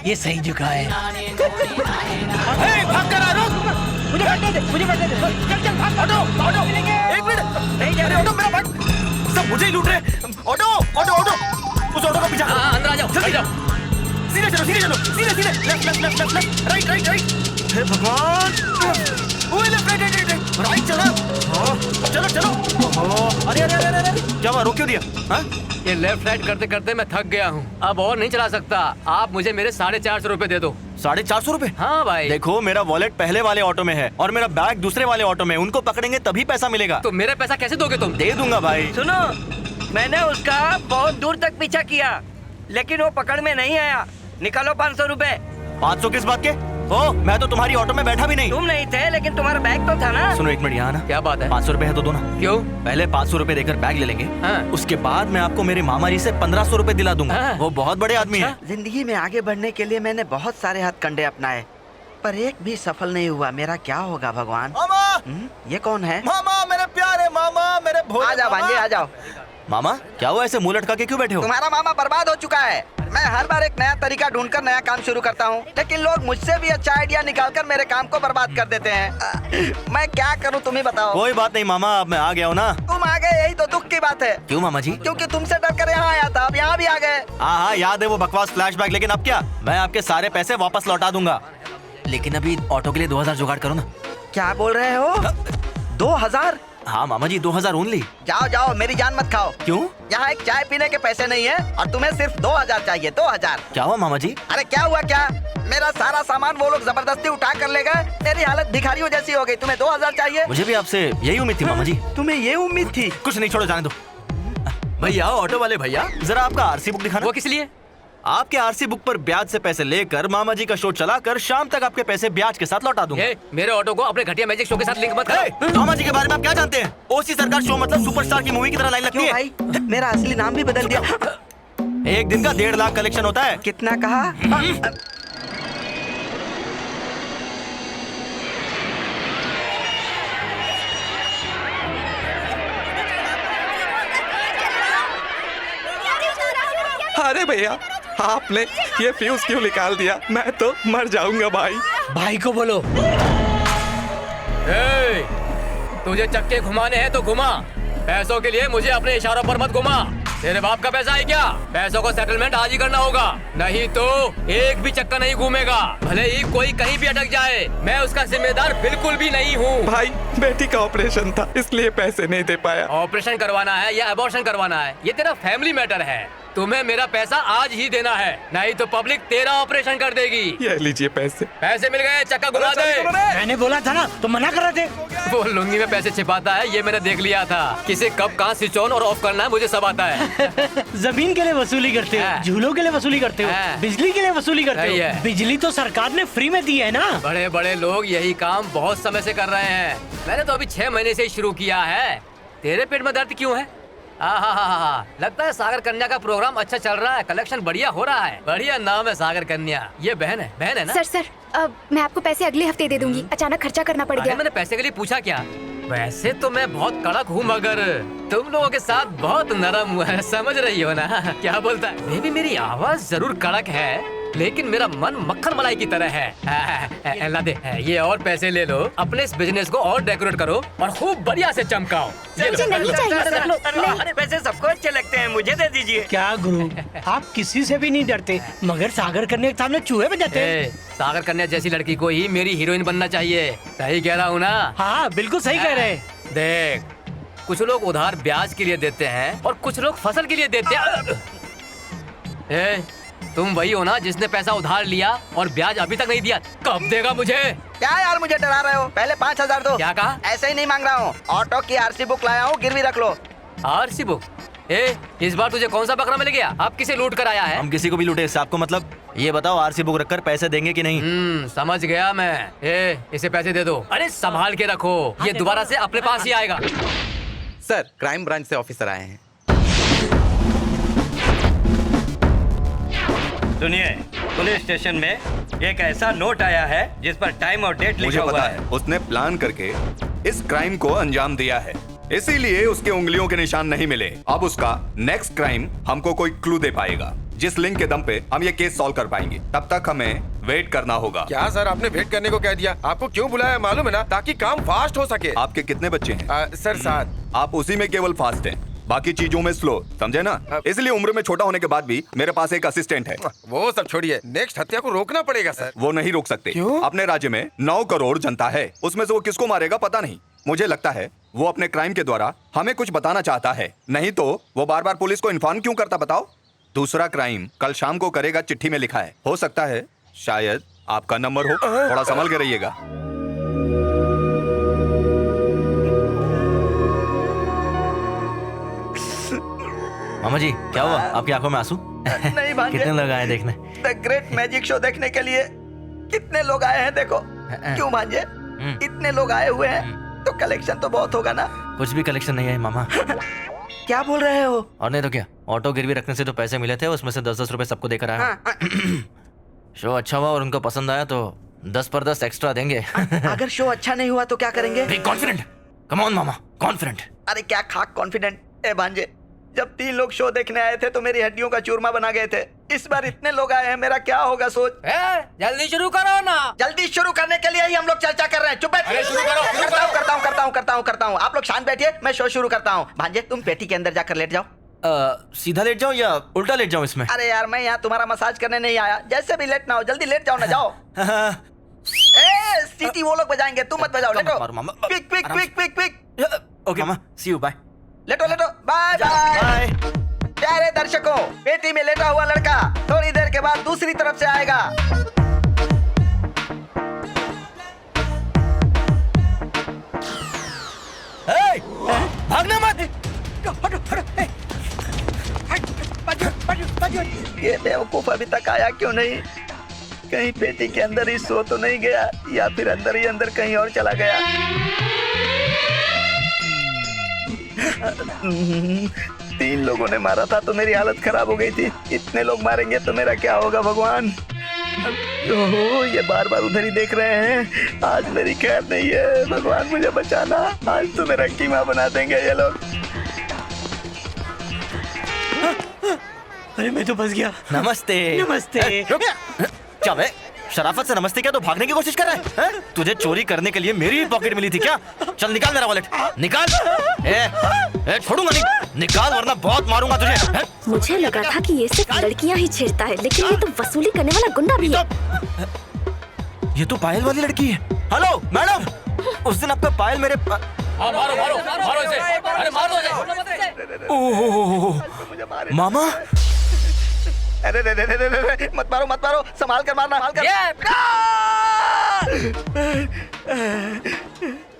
ये सही जगह है। भाग कर आ, रुक। मुझे बैठने दे, मुझे बैठने दे। चल चल भाग। ऑटो ऑटो, एक मिनट। नहीं जा रहे ऑटो, मेरा बैग सब मुझे ही लूट रहे। ऑटो ऑटो ऑटो, उस ऑटो का पीछा करो। अंदर आ जाओ, जल्दी जाओ। सीधे चलो, सीधे चलो, सीधे सीधे, left left left left left, right right right. हे भगवान, ओए left right right right, right चलो। चलो चलो। अरे अरे अरे अरे, क्या हुआ, रोक क्यों दिया? हाँ, ये लेफ्ट राइट करते करते मैं थक गया हूँ, अब और नहीं चला सकता। आप मुझे मेरे 450 रुपए दे दो। 450 रुपए? हाँ भाई। देखो, मेरा वॉलेट पहले वाले ऑटो में है और मेरा बैग दूसरे वाले ऑटो में। उनको पकड़ेंगे तभी पैसा मिलेगा। तो मेरा पैसा कैसे दोगे तुम? दे दूंगा भाई। सुनो, मैंने उसका बहुत दूर तक पीछा किया, लेकिन वो पकड़ में नहीं आया। निकालो 500 रुपए। 500 किस बात के? ओ, मैं तो तुम्हारी ऑटो में बैठा भी नहीं। तुम नहीं थे, लेकिन तुम्हारा बैग तो था ना। सुनो एक मिनट, यहाँ ना। क्या बात है? 500 रुपए है तो दो ना। क्यों? पहले 500 रुपए देकर बैग ले लेंगे। हाँ। उसके बाद मैं आपको मेरे मामा जी से 1500 रुपए दिला दूंगा। हाँ। वो बहुत बड़े आदमी है। जिंदगी में आगे बढ़ने के लिए मैंने बहुत सारे हथकंडे अपनाए, पर एक भी सफल नहीं हुआ। मेरा क्या होगा भगवान? मामा, ये कौन है? मामा, मेरे प्यारे मामा, मेरे भोले आ जाओ भांजे, आ जाओ। मामा, क्या हुआ, ऐसे मुंह लटका के क्यों बैठे हो? तुम्हारा मामा बर्बाद हो चुका है। मैं हर बार एक नया तरीका ढूंढकर नया काम शुरू करता हूँ, लेकिन लोग मुझसे भी अच्छा आइडिया निकालकर मेरे काम को बर्बाद कर देते हैं। मैं क्या करूँ, तुम ही बताओ। कोई बात नहीं मामा, अब मैं आ गया हूँ ना। तुम आ गए, यही तो दुख की बात है। क्यों मामा जी? क्योंकि तुमसे डरकर यहाँ आया था, अब यहाँ भी आ गए। हाँ हाँ, याद है वो बकवास फ्लैशबैक। लेकिन अब क्या, मैं आपके सारे पैसे वापस लौटा दूंगा। लेकिन अभी ऑटो के लिए 2000 जुगाड़ करो ना। क्या बोल रहे हो? 2000? हाँ मामा जी, 2000 ओनली। जाओ जाओ, मेरी जान मत खाओ। क्यों? यहाँ एक चाय पीने के पैसे नहीं है और तुम्हें सिर्फ 2000 चाहिए। 2000? क्या हुआ मामा जी? अरे क्या हुआ क्या? मेरा सारा सामान वो लोग जबरदस्ती उठा कर ले गए। मेरी हालत भिखारियों जैसी हो गई। तुम्हें 2000 चाहिए? मुझे भी आपसे यही उम्मीद थी मामा जी। तुम्हें ये उम्मीद थी? कुछ नहीं, छोड़ो, जाने दो। भैया, ऑटो वाले भैया, जरा आपका आरसी बुक दिखाना। वो किस लिए? आपके आरसी बुक पर ब्याज से पैसे लेकर मामा जी का शो चलाकर शाम तक आपके पैसे ब्याज के साथ लौटा दूंगा। मेरे ऑटो को अपने घटिया मैजिक शो के साथ लिंक मत करो। मामा जी के बारे में आप क्या जानते हैं? ओसी सरकार शो मतलब सुपरस्टार की मूवी की तरह लाइन लगती क्यों है। भाई? मेरा असली नाम भी बदल दिया। एक दिन का 1.5 लाख कलेक्शन होता है। कितना कहा? अरे भैया, आपने ये फ्यूज क्यों निकाल दिया? मैं तो मर जाऊंगा भाई। भाई को बोलो। तुझे चक्के घुमाने हैं तो घुमा, पैसों के लिए मुझे अपने इशारों पर मत घुमा। तेरे बाप का पैसा है क्या? पैसों को सेटलमेंट आज ही करना होगा, नहीं तो एक भी चक्का नहीं घूमेगा। भले ही कोई कहीं भी अटक जाए, मैं उसका जिम्मेदार बिल्कुल भी नहीं हूँ। भाई, बेटी का ऑपरेशन था, इसलिए पैसे नहीं दे पाया। ऑपरेशन करवाना है या अबॉर्शन करवाना है, ये तेरा फैमिली मैटर है। तुम्हें मेरा पैसा आज ही देना है, नहीं तो पब्लिक तेरा ऑपरेशन कर देगी। ये लीजिए पैसे। पैसे मिल गए, चक्का घुमा दे। मैंने बोला था ना, तो मना कर रहे थे। वो लुंगी में पैसे छिपाता है, ये मैंने देख लिया था। किसे कब कहाँ स्विच ऑन और ऑफ करना है मुझे सब आता है। जमीन के लिए वसूली करते हो, झूलों के लिए वसूली करते हो, बिजली के लिए वसूली करते हो। बिजली तो सरकार ने फ्री में दी है ना। बड़े बड़े लोग यही काम बहुत समय से कर रहे हैं। मैंने तो अभी 6 महीने से ही शुरू किया है। तेरे पेट में दर्द क्यों है? लगता है सागर कन्या का प्रोग्राम अच्छा चल रहा है, कलेक्शन बढ़िया हो रहा है। बढ़िया नाम है सागर कन्या। ये बहन है ना? सर अब मैं आपको पैसे अगले हफ्ते दे दूंगी। अचानक खर्चा करना पड़ गया। मैंने पैसे के लिए पूछा क्या? वैसे तो मैं बहुत कड़क हूँ, मगर तुम लोगों के साथ बहुत नरम हुआ है, समझ रही हो ना? क्या बोलता है? मे भी मेरी आवाज जरूर कड़क है, लेकिन मेरा मन मक्खन मलाई की तरह है। ला दे, ये और पैसे ले लो, अपने इस बिजनेस को और डेकोरेट करो और खूब बढ़िया से चमकाओ। मुझे नहीं चाहिए सर। अरे पैसे सबको अच्छे लगते हैं, मुझे दे दीजिए। क्या गुरु, आप किसी से भी नहीं डरते, मगर सागर कन्या के सामने चूहे बन जाते हैं। सागर कन्या जैसी लड़की को ही मेरी हीरोइन बनना चाहिए। सही कह रहा हूँ ना? हाँ बिल्कुल सही कह रहे हैं। देख, कुछ लोग उधार ब्याज के लिए देते हैं और कुछ लोग फसल के लिए देते हैं। तुम वही हो ना जिसने पैसा उधार लिया और ब्याज अभी तक नहीं दिया? कब देगा मुझे? क्या यार मुझे डरा रहे हो? पहले 5000 दो। क्या कहा? ऐसे ही नहीं मांग रहा हूँ, ऑटो की आरसी बुक लाया हूँ, गिरवी रख लो। RC book? इस बार तुझे कौन सा बकरा मिल गया? आप किसे लूट कर आया है? हम किसी को भी लूटे, इससे आपको मतलब? ये बताओ, आरसी बुक रखकर पैसे देंगे कि नहीं? समझ गया मैं। इसे पैसे दे दो। अरे संभाल के रखो, ये दोबारा से अपने पास ही आएगा। सर, क्राइम ब्रांच से ऑफिसर आए हैं। सुनिए, पुलिस स्टेशन में एक ऐसा नोट आया है जिस पर टाइम और डेट लिखा हुआ है। उसने प्लान करके इस क्राइम को अंजाम दिया है, इसीलिए उसके उंगलियों के निशान नहीं मिले। अब उसका नेक्स्ट क्राइम हमको कोई क्लू दे पाएगा। जिस लिंक के दम पे हम ये केस सॉल्व कर पाएंगे। तब तक हमें वेट करना होगा। क्या सर, आपने वेट करने को कह दिया? आपको क्यों बुलाया मालूम है ना, ताकि काम फास्ट हो सके। आपके कितने बच्चे हैं? सर 7। आप उसी में केवल फास्ट हैं, बाकी चीजों में स्लो, समझे ना? इसलिए उम्र में छोटा होने के बाद भी मेरे पास एक असिस्टेंट है। वो सब छोड़िए, नेक्स्ट हत्या को रोकना पड़ेगा सर। वो नहीं रोक सकते। क्यों? अपने राज्य में 9 करोड़ जनता है, उसमें से वो किसको मारेगा पता नहीं। मुझे लगता है वो अपने क्राइम के द्वारा हमें कुछ बताना चाहता है, नहीं तो वो बार बार पुलिस को इन्फॉर्म क्यों करता बताओ? दूसरा क्राइम कल शाम को करेगा, चिट्ठी में लिखा है। हो सकता है शायद आपका नंबर हो, थोड़ा संभल के रहिएगा। मामा जी क्या हुआ, आपकी आंखों में आंसू? नहीं भांजे, कितने लोग आए देखने? द ग्रेट मैजिक शो देखने के लिए कितने लोग आए हैं देखो। क्यों भांजे, इतने लोग आए हुए हैं तो कलेक्शन तो बहुत होगा ना? कुछ भी कलेक्शन नहीं है मामा। क्या बोल रहे हो? और नहीं तो क्या, ऑटो गिरवी रखने से तो पैसे मिले थे, उसमें से 10-10 रुपए सबको देकर आया। शो अच्छा हुआ और उनको पसंद आया तो 10 पर 10 एक्स्ट्रा देंगे। अगर शो अच्छा नहीं हुआ तो क्या करेंगे? Confident, come on mama, confident. अरे क्या खाक कॉन्फिडेंट है भांजे, जब 3 लोग शो देखने आए थे तो मेरी हड्डियों का चूरमा बना गए थे। इस बार इतने लोग आए हैं, मेरा क्या होगा सोच। जल्दी शुरू करो ना। जल्दी शुरू करने के लिए ही हम लोग चर्चा कर रहे हैं। चुप बैठिए। करता हूँ। आप लोग शांत बैठिए, मैं शो शुरू करता हूँ। भांजे तुम पेटी के अंदर जाकर लेट जाओ। सीधा लेट जाऊं या उल्टा लेट जाऊं इसमें? अरे यार मैं यहाँ तुम्हारा मसाज करने नहीं आया, जैसे भी लेटना हो जल्दी लेट जाओ ना, जाओ। ए सीटी वो लोग बजाएंगे, तुम मत बजाओ, लेटो। Quick quick quick quick quick. Okay मामा, सी यू, बाय। लेटो बाय बाय। प्यारे दर्शकों, पेटी में लेटा हुआ लड़का थोड़ी देर के बाद दूसरी तरफ से आएगा। भागना मत। ये बेवकूफ अभी तक आया क्यों नहीं? कहीं पेटी के अंदर ही सो तो नहीं गया, या फिर अंदर ही अंदर कहीं और चला गया? 3 लोगों ने मारा था तो मेरी हालत खराब हो गई थी, इतने लोग मारेंगे तो मेरा क्या होगा भगवान? ओहो, ये बार बार उधर ही देख रहे हैं। आज मेरी खैर नहीं है, भगवान मुझे बचाना, आज तो मेरा कीमा बना देंगे ये लोग। अरे मैं तो फंस गया। नमस्ते। नमस्ते। क्या बे, शराफत से नमस्ते क्या तो भागने की कोशिश कर रहा है? तुझे चोरी करने के लिए मेरी ही पॉकेट मिली थी क्या? चल निकाल मेरा वॉलेट, निकाल। छोड़ूंगा नहीं, निकाल वरना बहुत मारूंगा तुझे। मुझे लगा था कि ये सिर्फ लड़कियां ही छेड़ता है, लेकिन ये तो वसूली करने वाला गुंडा भी है। ये तो पायल वाली लड़की है। हेलो मैडम, उस दिन आपका पायल मेरे मारो इसे। अरे मारो इसे। ओह मामा, अरे रे, मत मारो, संभाल कर मारना,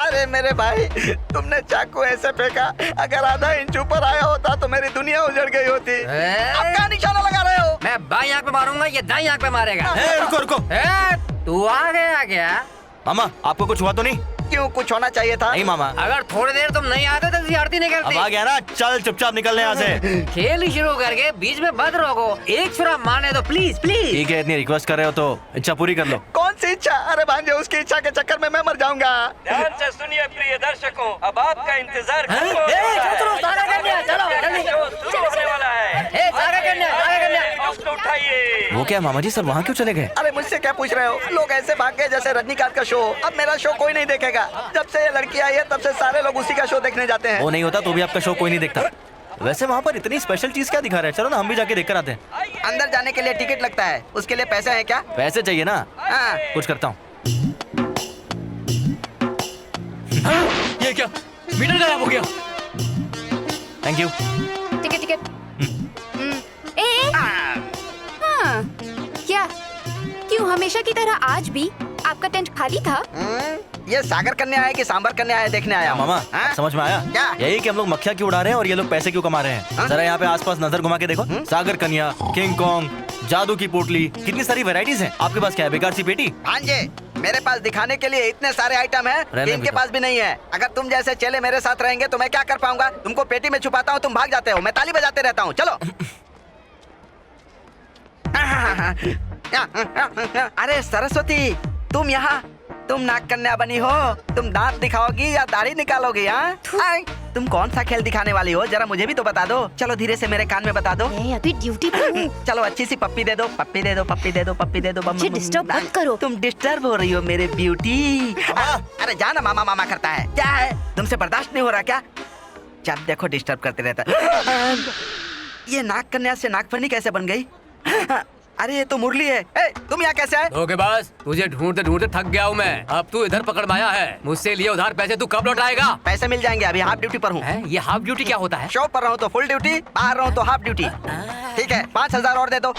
अरे मेरे भाई, तुमने चाकू ऐसे फेंका, अगर आधा इंच ऊपर आया होता तो मेरी दुनिया उजड़ गई होती। अब क्या निशाना लगा रहे हो? मैं बाई आंख पे मारूंगा, ये दाई आंख पे मारेगा। रुको। तू आ गया क्या? मामा आपको कुछ हुआ तो नहीं? क्यों, कुछ होना चाहिए था? नहीं मामा। अगर थोड़ी देर तुम नहीं आते तो आरती नहीं करती। अब आ गया ना, चल चुपचाप निकलने यहाँ से। खेल शुरू करके बीच में मत रोको, एक छुरा मारने दो प्लीज प्लीज। ठीक है, इतनी रिक्वेस्ट कर रहे हो तो इच्छा पूरी कर लो। कौन सी इच्छा? अरे भांजे, उसकी इच्छा के चक्कर में मैं मर जाऊंगा। ध्यान से सुनिए प्रिय दर्शकों, अब आपका इंतजार चलो होने वाला है। उठाइए। वो क्या मामा जी, सब वहाँ क्यों चले गए? अरे मुझसे क्या पूछ रहे हो? लोग ऐसे भाग गए जैसे रजनीकांत का शो। अब मेरा शो कोई नहीं देखेगा। जब से ये लड़की आई है तब से सारे लोग उसी का शो देखने जाते हैं। वो नहीं होता तो भी आपका शो कोई नहीं देखता। वैसे वहाँ पर इतनी स्पेशल चीज क्या दिखा रहे हैं? चलो ना हम भी जाके देख कर आते हैं। अंदर जाने के लिए टिकट लगता है, उसके लिए पैसे हैं क्या? पैसे चाहिए ना? हाँ। कुछ करता हूँ। ये क्या, मीटर खराब हो गया? Thank you. टिकट। हाँ, क्या क्यों हमेशा की तरह आज भी आपका टेंट खाली था? ये सागर कन्या है कि सांबर कन्या है देखने आया हूं। मामा हाँ? समझ में आया? क्या? यही कि हम लोग मक्खियाँ क्यों उड़ा रहे हैं और ये लोग पैसे क्यों कमा रहे हैं। हाँ? जरा यहाँ पे आसपास नजर घुमा के देखो। सागर कन्या, किंग कॉन्ग, जादू की पोटली, कितनी सारी वैरायटीज हैं। आपके पास क्या है, बेकार सी पेटी? भांजे, मेरे पास दिखाने के लिए इतने सारे आइटम हैं कि इनके पास भी नहीं है। अगर तुम जैसे चेले मेरे साथ रहेंगे तो मैं क्या कर पाऊंगा? तुमको पेटी में छुपाता हूँ, तुम भाग जाते हो, मैं ताली बजाते रहता हूँ। चलो। अरे सरस्वती, तुम यहाँ? तुम नाग कन्या बनी हो? तुम दांत दिखाओगी या दाढ़ी निकालोगी? तुम कौन सा खेल दिखाने वाली हो, जरा मुझे भी तो बता दो। चलो धीरे से मेरे कान में बता दो। अभी ड्यूटी पर हूँ। चलो अच्छी सी पप्पी दे दो, पप्पी दे दो, पप्पी दे दो, पप्पी दे दो। मुझे डिस्टर्ब मत करो। तुम डिस्टर्ब हो रही हो मेरे ब्यूटी। अरे जाना, मामा मामा करता है। क्या है, तुमसे बर्दाश्त नहीं हो रहा क्या? जब देखो डिस्टर्ब करते रहता। ये नाग कन्या से नागफनी कैसे बन गई? अरे ये तो मुरली है। ए, तुम यहाँ कैसे आए? धोखेबाज, तुझे ढूंढते ढूंढते थक गया हूँ मैं। अब तू इधर पकड़ में आया है। मुझसे लिए उधार पैसे तू कब लौटाएगा? पैसे मिल जाएंगे, अभी हाफ ड्यूटी पर हूँ। ये हाफ ड्यूटी क्या होता है? शो पर रहूँ तो फुल ड्यूटी, बाहर रहूँ तो हाफ ड्यूटी। ठीक है, 5,000 और दे दो।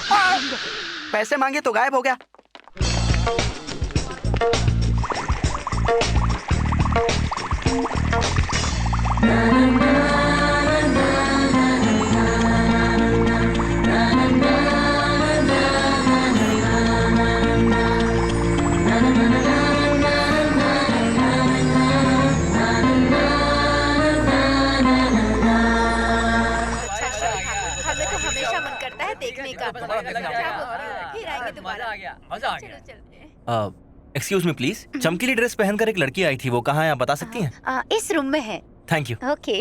पैसे मांगे तो गायब हो गया। हमें तो हमेशा मन करता है देखने का। फिर आएंगे दोबारा। मजा आ गया। चलते हैं। एक्सक्यूज मी प्लीज, चमकीली ड्रेस पहनकर एक लड़की आई थी, वो कहाँ है आप बता सकती हैं? इस रूम में है। Thank you. Okay.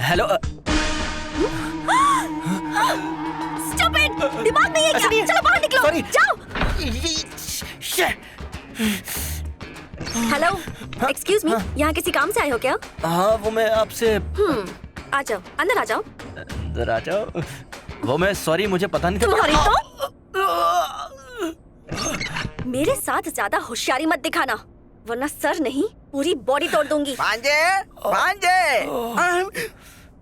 Hello. Stupid! दिमाग में ये क्या? चलो बाहर निकलो। Sorry. जाओ। हेलो, एक्सक्यूज मी, यहाँ किसी काम से आए हो क्या? हाँ, वो मैं आपसे। आ जाओ, अंदर आ जाओ। अंदर आ जाओ। वो मैं सॉरी, मुझे पता नहीं था। तुम्हारी तो मेरे साथ ज्यादा होशियारी मत दिखाना, वरना सर नहीं पूरी बॉडी तोड़ दूंगी। भांजे, भांजे।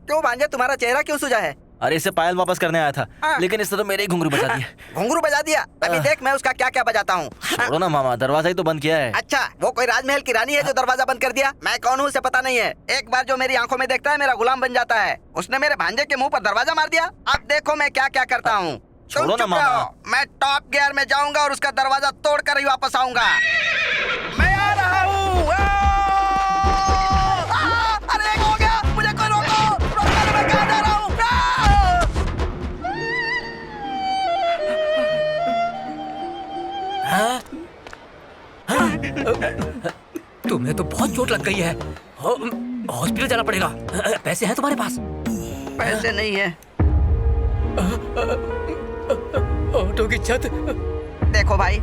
क्यों भांजे, तुम्हारा चेहरा क्यों सूजा है? अरे इसे पायल वापस करने आया था, लेकिन इसने तो मेरे ही घुंघरू बजा दिया। घुंघरू बजा दिया? अभी देख मैं उसका क्या क्या बजाता हूँ। छोड़ो ना मामा, दरवाजा ही तो बंद किया है। अच्छा, वो कोई राजमहल की रानी है जो दरवाजा बंद कर दिया? मैं कौन हूँ उसे पता नहीं है। एक बार जो मेरी आंखों में देखता है मेरा गुलाम बन जाता है। उसने मेरे भांजे के मुंह पर दरवाजा मार दिया। अब देखो मैं क्या क्या करता हूँ। छोड़ो ना मामा। मैं टॉप गियर में जाऊंगा और उसका दरवाजा तोड़ कर ही वापस आऊंगा। मैं आ रहा हूँ। अरे एक हो गया, मुझे कोई रोको, रोको, मैं कहाँ जा रहा हूँ? तुम्हें तो बहुत चोट लग गई है, हॉस्पिटल जाना पड़ेगा। पैसे हैं तुम्हारे पास? पैसे नहीं है। ऑटो की छत। देखो भाई,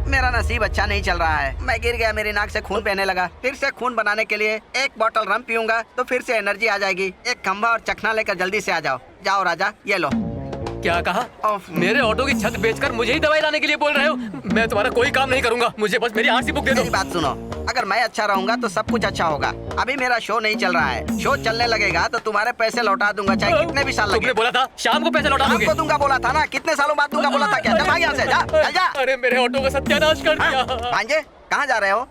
मेरा नसीब अच्छा नहीं चल रहा है। मैं गिर गया, मेरी नाक से खून बहने लगा। फिर से खून बनाने के लिए एक बोतल रम पीऊंगा तो फिर से एनर्जी आ जाएगी। एक खंभा और चखना लेकर जल्दी से आ जाओ। जाओ राजा, ये लो। क्या कहा? मेरे ऑटो की छत बेचकर मुझे ही दवाई लाने के लिए बोल रहे हो? मैं तुम्हारा कोई काम नहीं करूंगा, मुझे बस मेरी आरसी बुक दे दो। मेरी बात सुनो, अगर मैं अच्छा रहूंगा तो सब कुछ अच्छा होगा। अभी मेरा शो नहीं चल रहा है, शो चलने लगेगा तो तुम्हारे पैसे लौटा दूंगा, चाहे कितने भी साल लगे। तुमने बोला था शाम को पैसे लौटा दोगे। आपको दूंगा बोला था ना, कितने सालों बाद दूंगा बोला था क्या? जा भाग यहाँ से, जा, चल जा। अरे मेरे ऑटो का सत्यानाश कर दिया। भांजे, कहाँ जा रहे हो?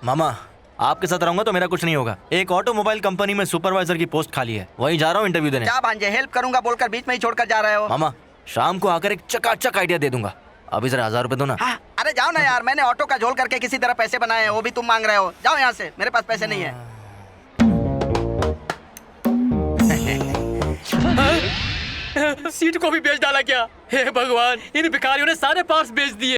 मामा, आपके साथ रहूंगा तो मेरा कुछ नहीं होगा। एक ऑटोमोबाइल कंपनी में सुपरवाइजर की पोस्ट खाली है, वहीं जा रहा हूँ इंटरव्यू देने। जा भांजे, हेल्प करूंगा बोलकर बीच में ही छोड़कर जा रहे हो। मामा, शाम को आकर एक चकाचक आइडिया दे दूंगा। अभी जरा 1000 रुपए दो ना। हाँ, अरे जाओ ना यार, मैंने ऑटो का झोल करके किसी तरह पैसे बनाए हैं, वो भी तुम मांग रहे हो। जाओ यहाँ से, मेरे पास पैसे नहीं है। सीट को भी बेच डाला क्या? हे भगवान, इन भिखारियों ने सारे पार्ट्स बेच दिए।